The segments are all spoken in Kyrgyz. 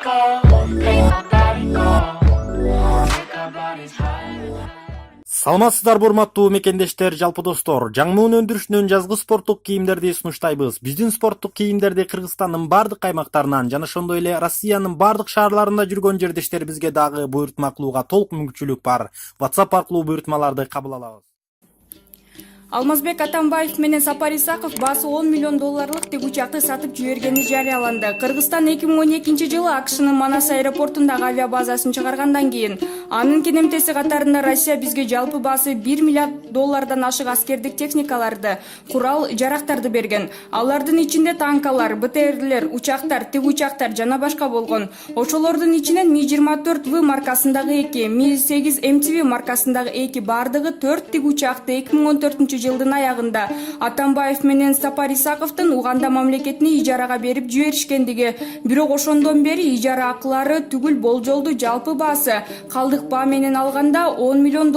go. Make my body go. Take our bodies higher. Саламатсыздарбы урматтуу мекендештер, жалпы достор. Жаңмун өндүрүшүнөн жазгы спорттук кийимдерди сунуштайбыз. Биздин спорттук кийимдерди Кыргызстандын бардык аймактарынан жана ошондой эле Россиянын бардык шаарларында жүргөн жердештерибизге дагы буйрутма кылууга толук мүмкүнчүлүк бар. WhatsApp аркылуу буйрутмаларды кабыл алабыз. Алмазбек Атамбаев менен Сапар Исаков баасы $10 миллион тик учакты сатып жибергени жарыяланды. Кыргызстан 2012-жылы АКШнын Манас аэропортундагы авиабазасын чыгаргандан кийин анын кенемтеси катарында Россия бизге жалпы баасы $1 миллиард ашык аскердик техникаларды, курал жарактарды берген. Алардын ичинде танкалар, БТРлер, учактар, тиг учактар жана башка болгон. Ошолордун ичинен Mi-24V маркасындагы 2, Mi-8 MTV маркасындагы 2 бардыгы 4 тиг учакты 2014-жылдын аягында Атамбаев менен Сапар Исаковдун Уганда мамлекетине ижарага берип жиберишкендиги, бирок ошондон бери ижара акылары түгүл болжолду жалпы баасы калдык баа менен алганда $10 миллион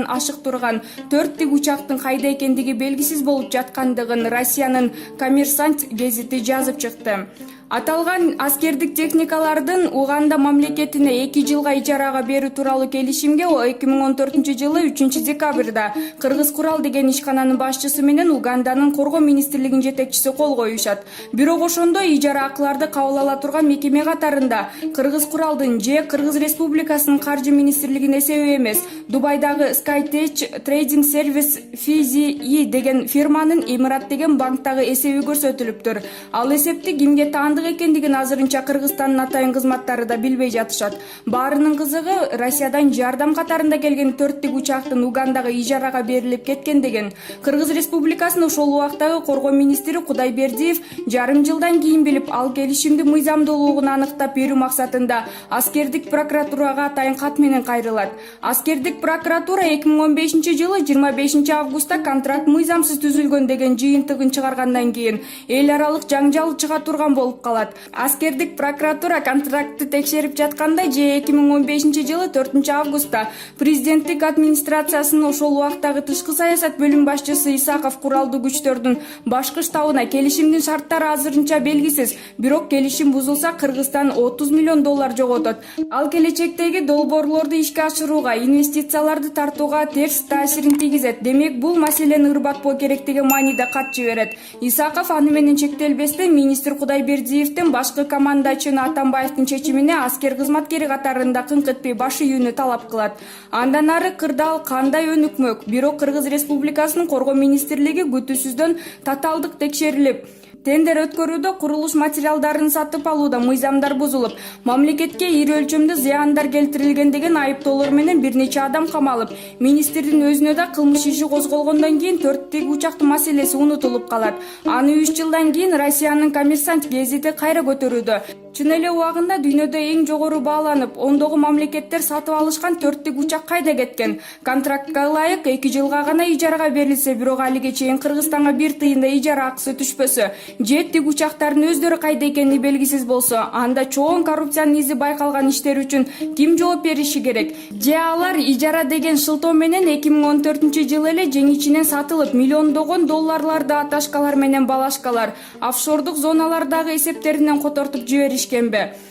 ашык турган 4 тиг учактын кайда экендиги белгисиз болуп жаткандыгын Россиянын Коммерсант гезити жазып чыкты. Аталган аскердик техникалардын Уганда мамлекетине 2 жылга ижарага берүү тууралуу келишимге 2014-жылы 3-декабрда Кыргыз Курал деген ишкананын башчысы менен Уганданын Коргоо министрлигинин жетекчиси кол коюшат. Бирок ошондо ижара акыларды кабыл ала турган мекеме катарында Кыргыз Куралдын же Кыргыз Республикасынын каржы министрлигинин эсеби эмес, Дубайдагы Skytech Trading Service FZE деген фирманын Эмират деген банктагы эсеби көрсөтүлүптүр. Ал эсепти кимге таандык экендигин азырынча Кыргызстандын атайын кызматтары да билбей жатышат. Баарынын кызыгы Россиядан жардам катарында келген 4 тиг учактын Угандага ижарага берилип кеткендигин Кыргыз Республикасынын ошол убактагы Коргоо министри Кудайбердиев жарым жылдан кийин билип, ал келишимдин мыйзамдуулугун аныктап берүү максатында аскердик прокуратурага атайын кат менен кайрылат. Аскердик прокуратура 2015-жылы 25 августта контракт мыйзамсыз түзүлгөн деген жыйынтыгын чыгаргандан кийин эл аралык жаңжал чыга турган болуп калат. Аскердик прокуратура контрактты текшерип жатканда же 2015-жылы 4 августта президенттик администрациясынын ошол убактагы тышкы саясат бөлүм башчысы Исаков куралдуу күчтөрдүн башкы штабына келишимдин шарттары азырынча белгисиз, бирок келишим бузулса Кыргызстан $30 миллион жоготот. Ал келечектеги долбоорлорду ишке ашырууга, инвестицияларды тартууга терс таасирин тийгизет. Демек, бул маселени ырбатпоо керек деген мааниде кат жиберет. Исаков аны менен чектелбестен министр Кудайбердиевдин башкы командачыны Атамбаевдин чечимине аскер кызматкери катарында кыңк этпей баш ийүүнү талап кылат. Андан ары кырдаал кандай өнүкмөк, бирок Кыргыз Республикасынын Коргоо министрлиги күтүүсүздөн татаалдык текшерилип, тендер өткөрүүдө курулуш материалдарын сатып алууда мыйзамдар бузулуп, мамлекетке ири өлчөмдө зыяндар келтирилген деген айыптоолор менен бир нече адам камалып, министрдин өзүнө да кылмыш иши козголгондон кийин 4 тиг учактын маселеси унутулуп калат. Аны 3 жылдан кийин Россиянын Коммерсант гезити кайра көтөрүүдө. Чын эле убагында дүйнөдө эң жогору бааланып, ондогу мамлекеттер сатып алышкан 4 тиг учак кайда кеткен? Контрактка ылайык 2 жылга гана ижарага берилсе, бирок алиге чейин Кыргызстанга бир тыйын да ижара акысы түшпөсө, же тиг учактардын өздөрү кайда экени белгисиз болсо, анда чоң коррупциянын изи байкалган иштер үчүн ким жооп бериши керек? Же алар ижара деген шылтоо менен 2014-жылы эле жеңичинен сатылып, миллиондогон долларларды аташкалар менен балашкалар офшордук зоналардагы эсептеринен котортуп жиберишкенби?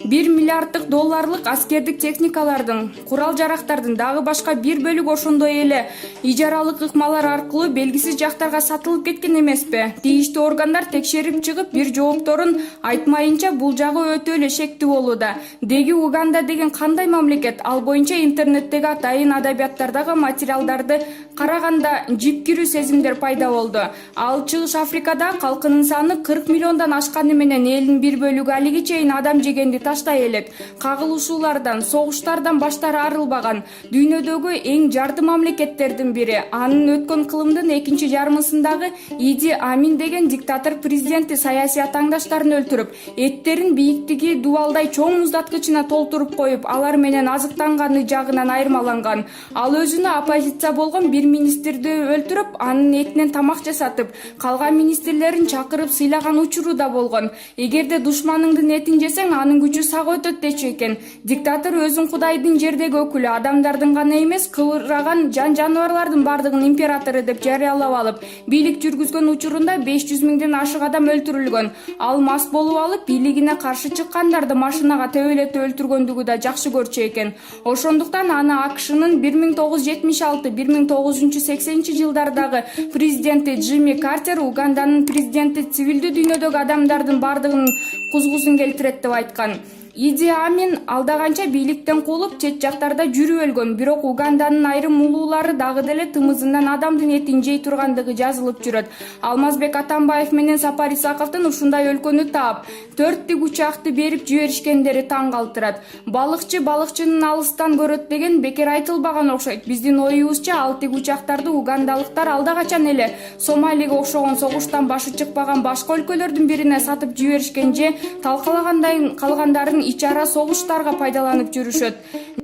$1 миллиарддык аскердик техникалардын, курал жарактардын дагы башка бир бөлүгү ошондой эле ижаралык ыкмалар аркылуу белгисиз жактарга сатылып кеткен эмеспи? Тийиштүү органдар текшерип чыгып, бир жоопторун айтмайынча бул жагы өтө эле шектүү болууда. Деги Уганда деген кандай мамлекет? Ал боюнча интернеттеги атайын адабияттардагы материалдарды караганда жипкирүү сезимдер пайда болду. Ал Чыгыш Африкада калкынын саны 40 миллиондон ашканы менен элдин бир бөлүгү алиге чейин адам жегенди таштай элек. Кагылышуулардан, согуштардан баштары арылбаган дүйнөдөгү эң жарды мамлекеттердин бири. Анын өткөн кылымдын экинчи жарымысындагы Иди Амин деген диктатор президенти саясий атаңдаштарын өлтүрүп, эттерин бийиктиги дубалдай чоң муздаткычына толтуруп коюп, алар менен азыктанганы жагынан айырмаланган. Ал өзүнө оппозиция болгон бир министрди өлтүрүп, анын этинен тамак жасатып, калган министрлерин чакырып сыйлаган учуру да болгон. Эгерде душманыңдын этин жесең анын күчү сак өтөт дечү экен. Диктатор өзүн кудайдын жердеги өкүлү, адамдардын гана эмес, кыбыраган жан жаныбарлардын бардыгын императору деп жарыялап алып, бийлик жүргүзгөн учурунда 500 миңден ашык адам өлтүрүлгөн. Ал мас болуп алып, бийлигине каршы чыккандарды машинага төбөлөтүп өлтүргөндүгү да жакшы көрчү экен. Ошондуктан аны АКШнын 1976-1980 жылдардагы президенти Джимми Картер Уганданын президенти цивилдүү дүйнөдөгү адамдардын бардыгынын кузгусун келтирет деп айткан. Иди Амин алдаганча бийликтен куулуп чет жактарда жүрүп өлгөн, бирок Уганданын айрым улуулары дагы деле тымызынан адамдын этин жей тургандыгы жазылып жүрөт. Алмазбек Атамбаев менен Сапар Исаковдун ушундай өлкөнү таап, 4 тигучакты берип жиберишкендери таң калтырат. Балыкчы балыкчынын алыстан көрөт деген бекер айтылбаган окшойт. Биздин оюбузча ал тигучактарды угандалыктар алда качан эле Сомалиге окшогон согуштан башы чыкпаган башка өлкөлөрдүн бирине сатып жиберишкен же талкалагандай калгандарын ичара согуштарга пайдаланып жүрүшөт.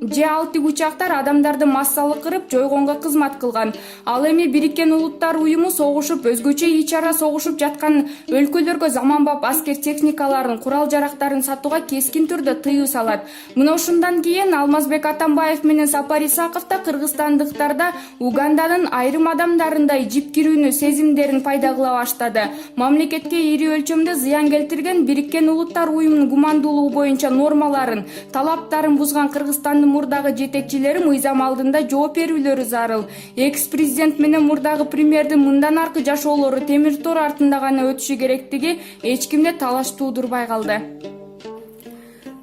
Же ал тигучактар адамдарды массалык кырып жойгонго кызмат кылган. Ал эми Бириккен Улуттар уюму согушуп, өзгөчө ичара согушуп жаткан өлкөлөргө заманбап аскер техникаларын, курал-жарактарын сатууга кескин түрдө тыюу салат. Мына ушундан кийин Алмазбек Атамбаев менен Сапар Исаков да кыргызстандыктарда Уганданын айрым адамдарындай жипкирүүнү сезимдерин пайда кыла баштады. Мамлекетке ири өлчөмдө зыян келтирген Бириккен Улуттар уюмунун гумандуулугу боюнча нормаларын, талаптарын бузган Кыргызстандын мурдагы жетекчилери мыйзам алдында жооп берүүлөрү зарыл. Экс-президент менен мурдагы премьердин мындан аркы жашоолору темир тор артында гана өтүшү керектиги эч кимде талаш туудурбай калды.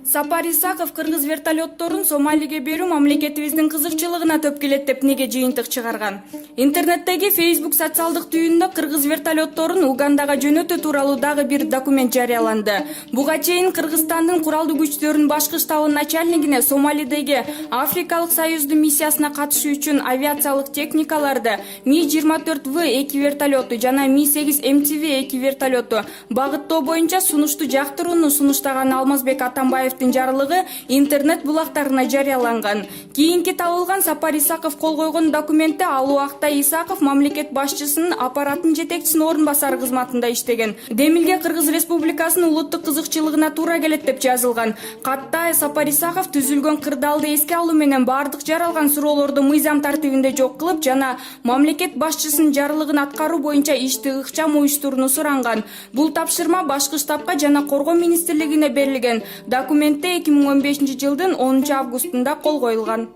Сапар Исаков кыргыз вертолетторун Сомалиге берүү мамлекетибиздин кызыкчылыгына төп келет деп неге жыйынтык чыгарган. Интернеттеги Facebook социалдык түйүнүндө кыргыз вертолетторун Угандага жөнөтүү тууралуу дагы бир документ жарыяланды. Буга чейин Кыргызстандын куралдуу күчтөрүнүн башкы штабынын начальнигине Сомалидеги Африкалык союздун миссиясына катышуу үчүн авиациялык техникаларды Ми-24В-2 вертолету жана Ми-8 МТV-2 вертолету багыттоо боюнча сунушту жактырууну сунуштаган Алмазбек Атамбаевдин жарлыгы интернет булактарына жарыяланган. Кийинки табылган Сапар Исаков кол койгон документте ал убакта Исаков мамлекет башчысынын аппараттын жетекчисинин орун басары кызматында иштеген. Демилге Кыргыз Республикасынын улуттук кызыкчылыгына туура келет деп жазылган. Катта Сапар Исаков түзүлгөн кырдаалды эске алуу менен бардык жаралган суроолорду мыйзам тартибинде жок кылып жана мамлекет башчысынын жарлыгын аткаруу боюнча ишти ыкчам уюштурууну суранган. Бул тапшырма башкы штабка жана коргоо министрлигине берилген. Документте 2015 жылдын 10 августунда кол коюлган.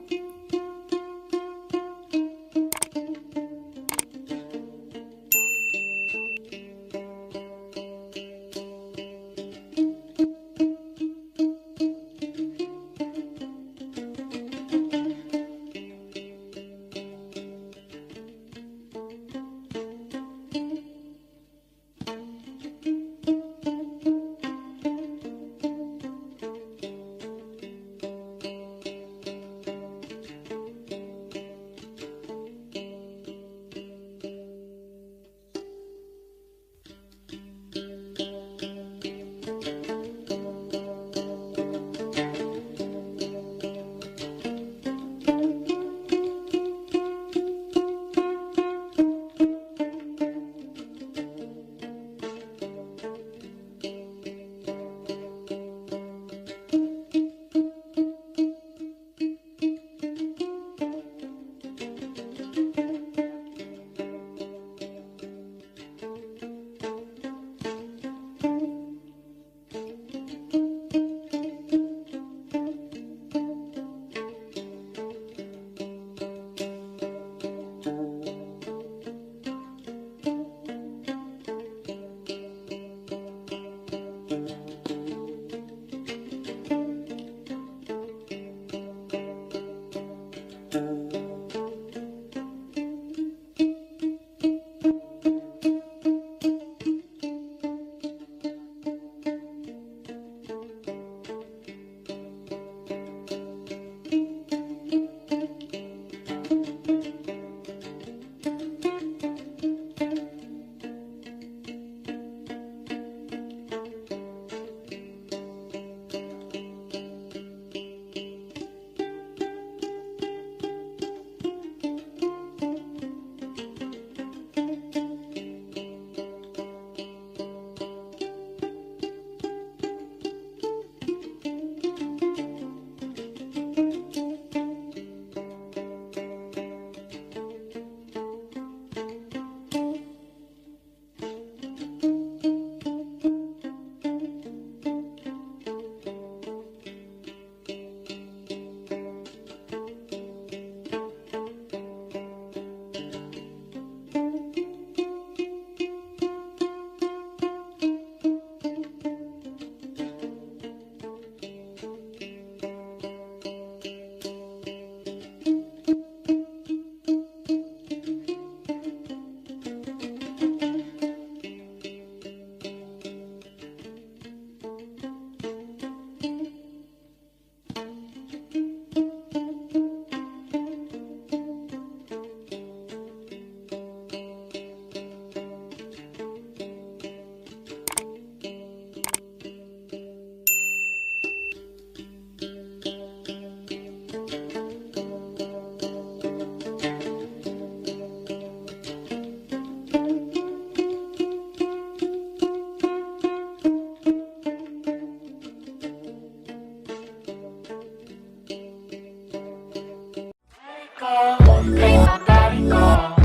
Ain't nobody know.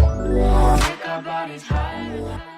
Take our bodies higher.